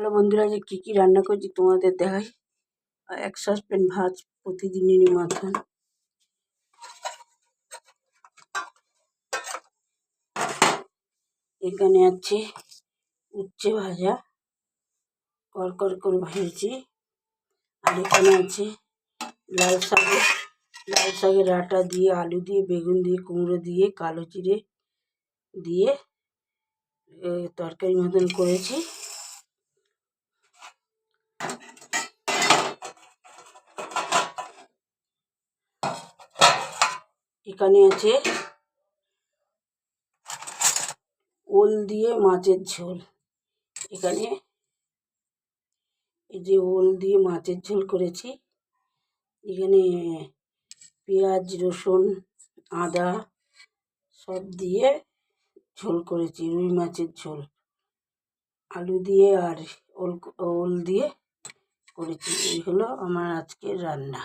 Hello বন্ধুরা, যে কী কী রান্না করছি তোমাদের দেখাই। এক সসপ্যান ভাত প্রতিদিনেরই মতন। এখানে আছে উচ্ছে ভাজা, করকর করে ভেজেছি। আর এখানে আছে লাল শাকের আটা দিয়ে, আলু দিয়ে, বেগুন দিয়ে, কুমড়ো দিয়ে, কালো জিরে দিয়ে তরকারি মতন করেছি। এখানে আছে ওল দিয়ে মাছের ঝোল। এখানে এই যে ওল দিয়ে মাছের ঝোল করেছি। এখানে পেঁয়াজ, রসুন, আদা সব দিয়ে ঝোল করেছি, রুই মাছের ঝোল। আলু দিয়ে আর ওল দিয়ে করেছি। এই হলো আমার আজকের রান্না।